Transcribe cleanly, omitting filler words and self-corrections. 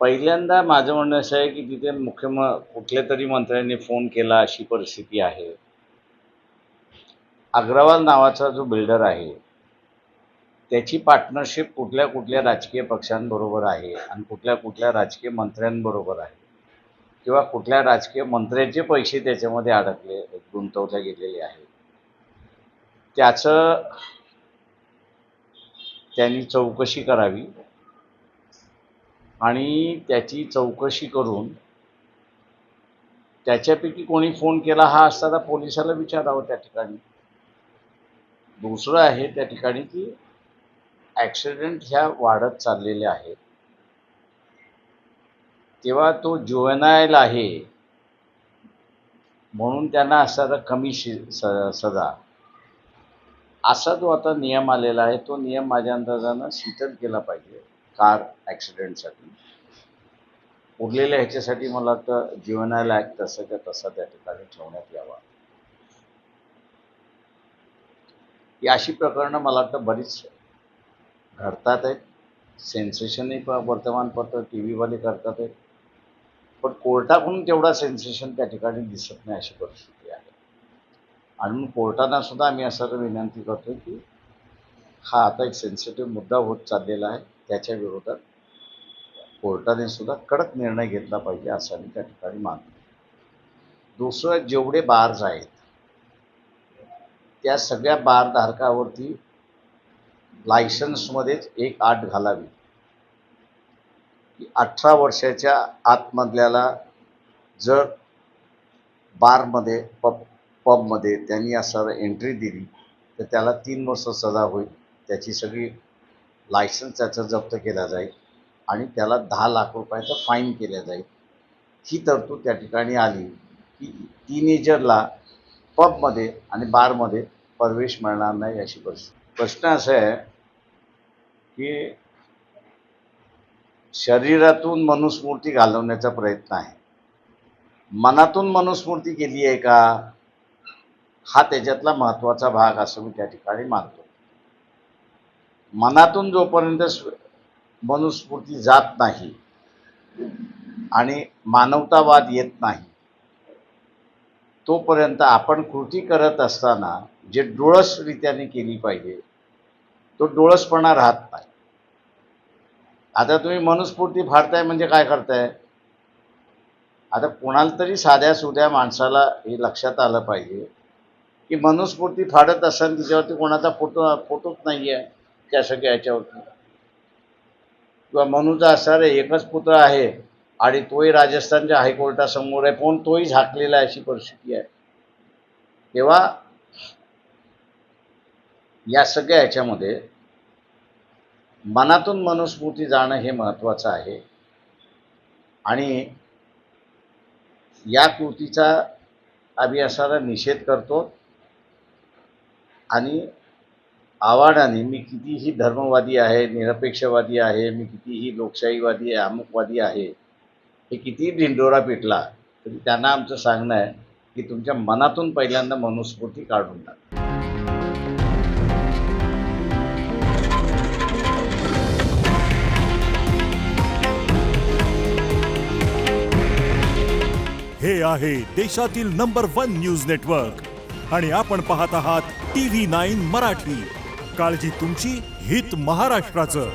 पहिल्यांदा माझं म्हणणं असं आहे, की तिथे कुठल्यातरी मंत्र्यांनी फोन केला अशी परिस्थिती आहे. अग्रवाल नावाचा जो बिल्डर आहे, त्याची पार्टनरशिप कुठल्या-कुठल्या राजकीय पक्षांबरोबर आहे आणि कुठल्या-कुठल्या राजकीय मंत्र्यांबरोबर आहे किंवा कुठल्या राजकीय मंत्र्याचे पैसे त्याच्यामध्ये गुंतवले गेलेले आहेत. त्याचं त्यांनी चौकशी करावी आणि त्याची चौकशी करून त्याच्यापैकी कोणी फोन केला हा असताना पोलिसाला विचारावं त्या ठिकाणी. दुसरं आहे त्या ठिकाणी की ॲक्सिडेंट ह्या वाढत चाललेल्या आहेत. तेव्हा तो जुवेनाईल आहे म्हणून त्यांना असणारा कमी सजा असा जो आता नियम आलेला आहे तो नियम माझ्या अंदाजानं शिथिल केला पाहिजे कार ॲक्सिडेंटसाठी. उरलेल्या ह्याच्यासाठी मला वाटतं जुवेनाईल ॲक्ट तसा त्या ठिकाणी ठेवण्यात यावा. ही अशी प्रकरणं मला वाटतं बरीच घडतात आहेत. सेन्सेशनही वर्तमानपत्र टी व्हीवाले करतात आहेत. पण कोर्टाकडून तेवढा सेन्सेशन त्या ठिकाणी दिसत नाही अशी परिस्थिती आहे. आणि मग कोर्टांना सुद्धा आम्ही असं विनंती करतो की हा आता एक सेन्सिटिव्ह मुद्दा होत चाललेला आहे. त्याच्या विरोधात कोर्टाने सुद्धा कडक निर्णय घेतला पाहिजे असं आम्ही त्या ठिकाणी मानतो. दुसरं जेवढे बार्स आहेत त्या सगळ्या बारधारकावरती लायसन्समध्येच एक अट घालावी की 18 वर्षाच्या आतमधल्याला जर बारमध्ये पबमध्ये त्यांनी असं एंट्री दिली तर त्याला 3 वर्ष सजा होईल. त्याची सगळी लायसन्स त्याचं जप्त केला जाईल आणि त्याला 10 लाख रुपयाचं फाईन केलं जाईल. ही तरतूद त्या ठिकाणी आली की टीनेजरला पबमध्ये आणि बारमध्ये प्रवेश मिळणार नाही अशी परिस्थिती. प्रश्न असा आहे की शरीरातून मनुस्मृती घालवण्याचा प्रयत्न आहे. मनातून मनुस्मृती केली आहे का हा त्याच्यातला महत्त्वाचा भाग असं मी त्या ठिकाणी मानतो. मनातून जोपर्यंत मनुस्मृती जात नाही आणि मानवतावाद येत नाही तोपर्यंत आपण कृती करत असताना जे डोळसरित्याने केली पाहिजे तो डोळसपणा राहत नाही. आता तुम्ही मनुस्मृती फाडताय म्हणजे काय करताय? आता कोणाला तरी साध्या सुध्या माणसाला हे लक्षात आलं पाहिजे की मनुस्मृती फाडत असताना तिच्यावरती कोणाचा फोटोच नाही आहे त्या सगळ्या ह्याच्यावरती. किंवा मनूचा असणारा एकच पुत्र आहे आणि तोही राजस्थानच्या हायकोर्टासमोर आहे, पण तोही झाकलेला आहे अशी परिस्थिती आहे. तेव्हा या सगळ्या ह्याच्यामध्ये मनातून मनुस्मृती जाणं हे महत्त्वाचं आहे. आणि या कृतीचा आम्ही असा निषेध करतो आणि आव्हानाने मी कितीही धर्मवादी आहे, निरपेक्षवादी आहे, मी कितीही लोकशाहीवादी आहे, अमुकवादी आहे, हे कितीही ढिंडोरा पिटला तरी त्यांना आमचं सांगणं आहे की तुमच्या मनातून पहिल्यांदा मनुस्मृती काढून टाका. हे आहे देशातील नंबर 1 न्यूज नेटवर्क आणि आपण पाहत आहात TV9 मराठी. काळजी तुमची, हित महाराष्ट्राचं.